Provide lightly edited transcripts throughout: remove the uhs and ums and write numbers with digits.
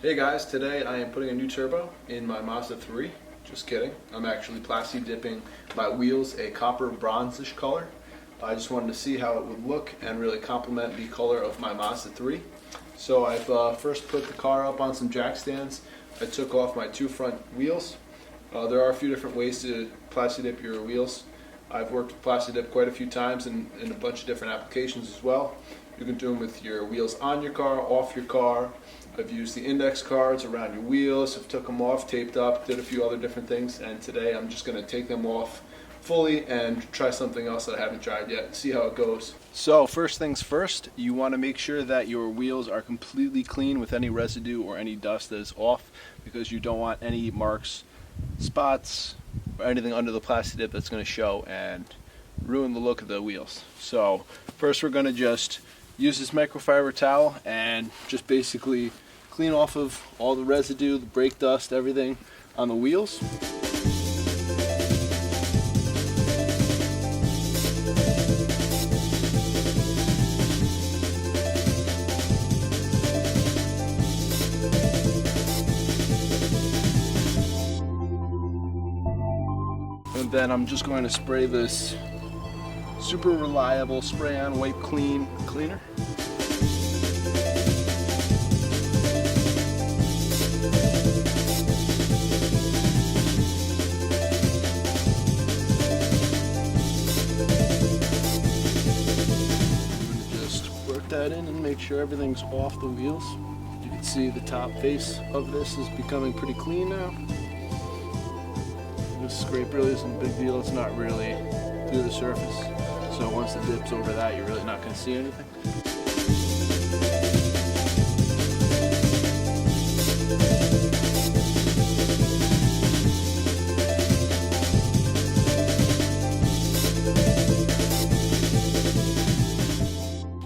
Hey guys, today I am putting a new turbo in my Mazda 3. Just kidding. I'm actually plasti dipping my wheels a copper bronzish color. I just wanted to see how it would look and really complement the color of my Mazda 3. So I've first put the car up on some jack stands. I took off my two front wheels. There are a few different ways to plasti dip your wheels. I've worked with plasti dip quite a few times in a bunch of different applications as well. You can do them with your wheels on your car, off your car. I've used the index cards around your wheels. I've took them off, taped up, did a few other different things, and today I'm just going to take them off fully and try something else that I haven't tried yet, see how it goes. So first things first, you want to make sure that your wheels are completely clean with any residue or any dust that is off, because you don't want any marks, spots, or anything under the plasti dip that's going to show and ruin the look of the wheels. So first we're going to just use this microfiber towel and just basically clean off of all the residue, the brake dust, everything on the wheels. And then I'm just going to spray this super reliable spray-on wipe clean cleaner. Just work that in and make sure everything's off the wheels. You can see the top face of this is becoming pretty clean now. This scrape really isn't a big deal, it's not really through the surface. So once the dip's over that, you're really not going to see anything.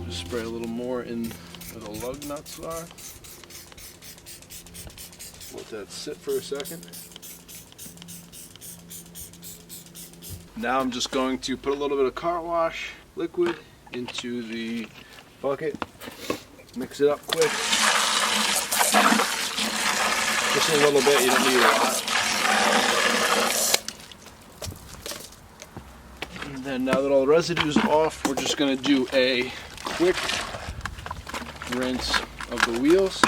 Just spray a little more in where the lug nuts are. Let that sit for a second. Now I'm just going to put a little bit of car wash liquid into the bucket, mix it up quick. Just a little bit, you don't need a lot. And then now that all the residue is off, we're just going to do a quick rinse of the wheels,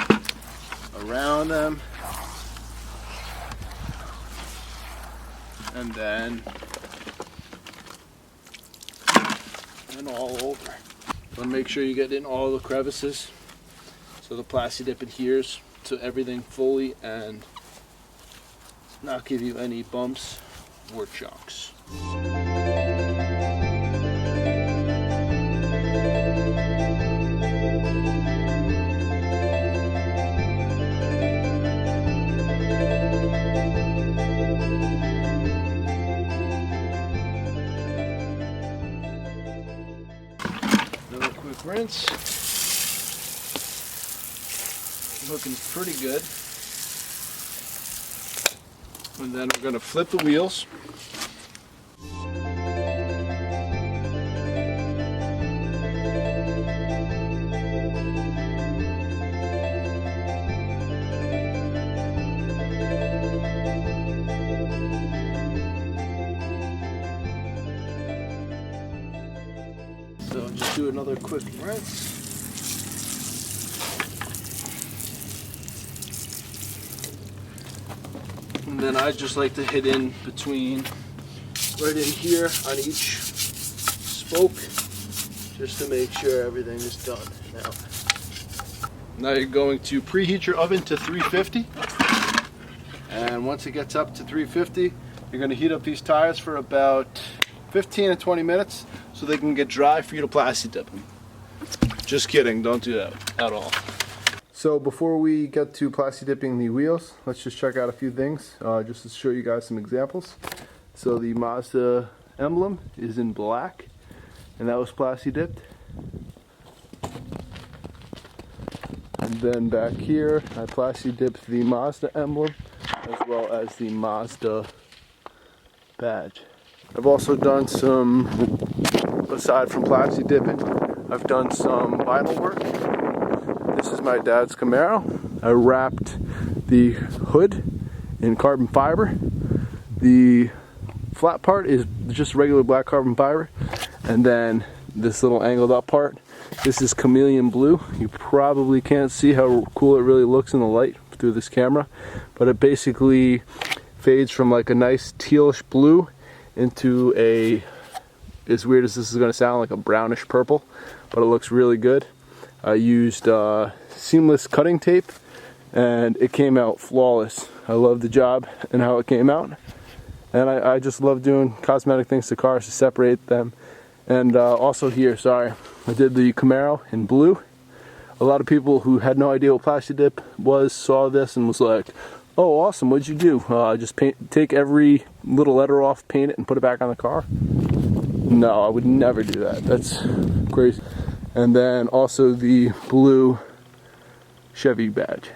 around them, and then all over. Want to make sure you get in all the crevices so the plasti dip adheres to everything fully and not give you any bumps or chunks. Rinse. Looking pretty good. And then we're going to flip the wheels. So just do another quick rinse. And then I just like to hit in between, right in here on each spoke, just to make sure everything is done. Now you're going to preheat your oven to 350. And once it gets up to 350, you're going to heat up these tires for about 15 to 20 minutes so they can get dry for you to plasti dip them. Just kidding, don't do that at all. So before we get to plasti dipping the wheels, let's just check out a few things, just to show you guys some examples. So the Mazda emblem is in black, and that was plasti dipped. And then back here, I plasti dipped the Mazda emblem, as well as the Mazda badge. I've also done some, aside from plasti dipping, I've done some vinyl work. This is my dad's Camaro. I wrapped the hood in carbon fiber. The flat part is just regular black carbon fiber, and then this little angled up part, this is chameleon blue. You probably can't see how cool it really looks in the light through this camera, but it basically fades from like a nice tealish blue into a, as weird as this is going to sound, like a brownish purple, but it looks really good. I used seamless cutting tape and it came out flawless. I love the job and how it came out, and I just love doing cosmetic things to cars to separate them. And also here, sorry, I did the Camaro in blue. A lot of people who had no idea what Plasti Dip was saw this and was like, oh awesome, what'd you do? Just take every little letter off, paint it, and put it back on the car? No, I would never do that. That's crazy. And then also the blue Chevy badge.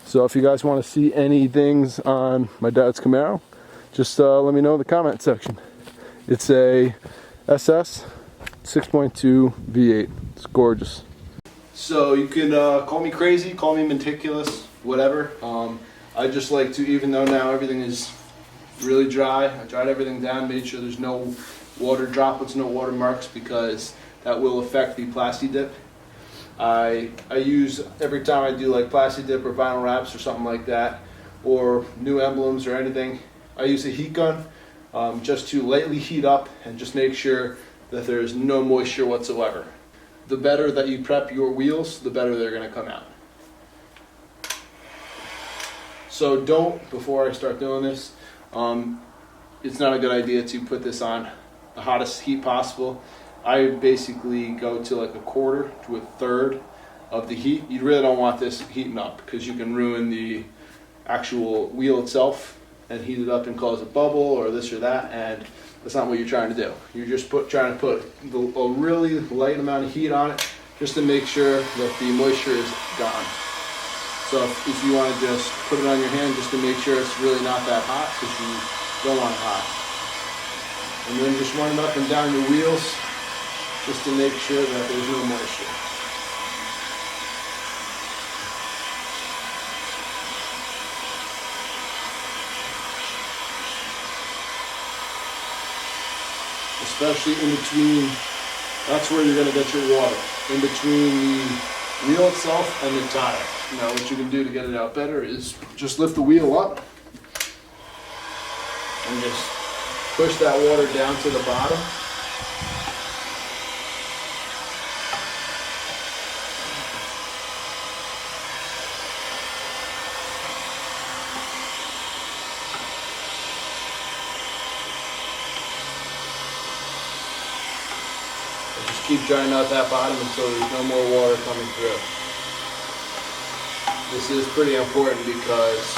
So if you guys want to see any things on my dad's Camaro, just let me know in the comment section. It's a SS 6.2 V8. It's gorgeous. So you can call me crazy, call me meticulous, whatever. I just like to, even though now everything is really dry, I dried everything down, made sure there's no water droplets, no water marks, because that will affect the Plasti Dip. I use, every time I do like Plasti Dip or vinyl wraps or something like that, or new emblems or anything, I use a heat gun just to lightly heat up and just make sure that there's no moisture whatsoever. The better that you prep your wheels, the better they're going to come out. So don't, before I start doing this, it's not a good idea to put this on the hottest heat possible. I basically go to like a quarter to a third of the heat. You really don't want this heating up because you can ruin the actual wheel itself and heat it up and cause a bubble or this or that, and that's not what you're trying to do. You're just trying to put a really light amount of heat on it just to make sure that the moisture is gone. So if you want to just put it on your hand just to make sure it's really not that hot, because you don't want it hot. And then just run it up and down your wheels just to make sure that there's no moisture. Especially in between, that's where you're going to get your water, in between the wheel itself and the tire. Now what you can do to get it out better is just lift the wheel up and just push that water down to the bottom. Just keep drying out that bottom until there's no more water coming through. This is pretty important because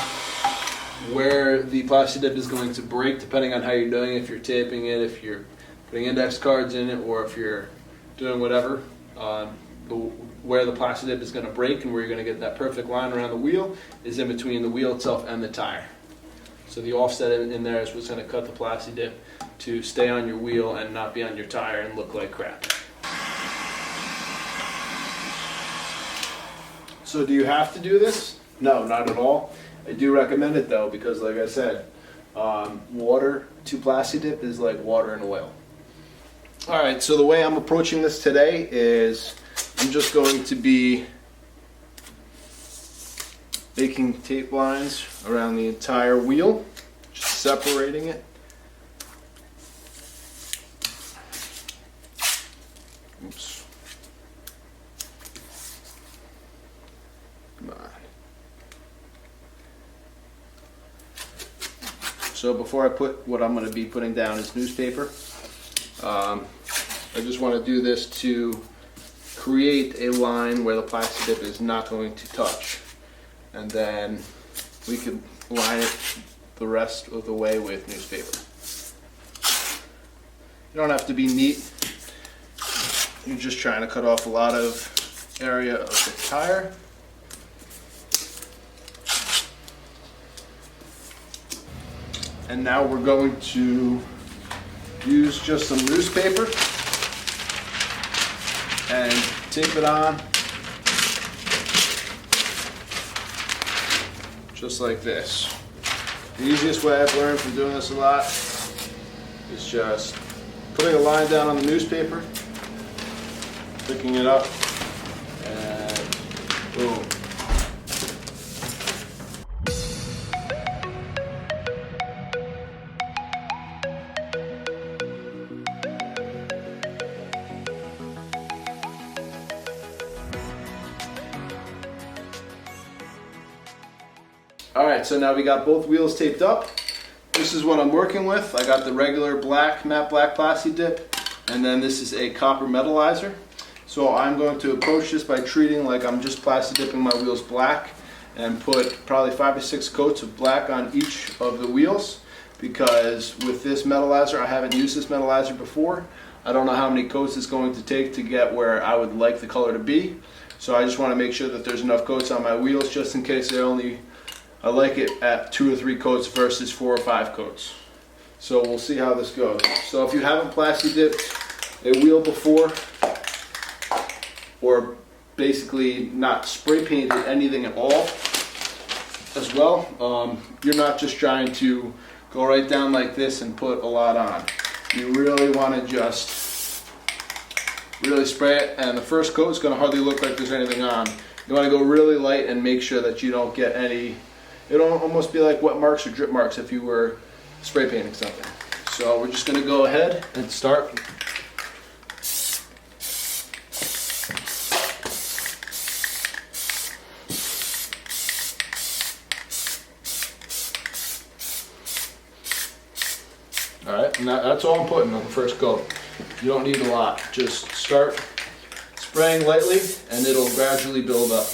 where the Plasti Dip is going to break, depending on how you're doing it, if you're taping it, if you're putting index cards in it, or if you're doing whatever, where the Plasti Dip is going to break and where you're going to get that perfect line around the wheel is in between the wheel itself and the tire. So the offset in there is what's going to cut the Plasti Dip to stay on your wheel and not be on your tire and look like crap. So do you have to do this? No, not at all. I do recommend it though, because like I said, water to Plasti Dip is like water in oil. Alright, so the way I'm approaching this today is I'm just going to be making tape lines around the entire wheel, just separating it. Oops. Come on. So before I put what I'm going to be putting down is newspaper, I just want to do this to create a line where the Plasti Dip is not going to touch, and then we could line it the rest of the way with newspaper. You don't have to be neat. You're just trying to cut off a lot of area of the tire. And now we're going to use just some newspaper and tape it on, just like this. The easiest way I've learned from doing this a lot is just putting a line down on the newspaper, picking it up, and boom. Alright, so now we got both wheels taped up. This is what I'm working with. I got the regular black, matte black Plasti dip, and then this is a copper metalizer. So I'm going to approach this by treating like I'm just Plasti dipping my wheels black, and put probably 5 to 6 coats of black on each of the wheels, because with this metalizer, I haven't used this metalizer before. I don't know how many coats it's going to take to get where I would like the color to be. So I just want to make sure that there's enough coats on my wheels just in case I like it at 2 or 3 coats versus 4 or 5 coats. So we'll see how this goes. So if you haven't Plasti dipped a wheel before, or basically not spray painted anything at all as well, you're not just trying to go right down like this and put a lot on. You really want to just really spray it, and the first coat is going to hardly look like there's anything on. You want to go really light and make sure that you don't get any. It'll almost be like wet marks or drip marks if you were spray painting something. So we're just going to go ahead and start. Alright, and that's all I'm putting on the first coat. You don't need a lot. Just start spraying lightly and it'll gradually build up.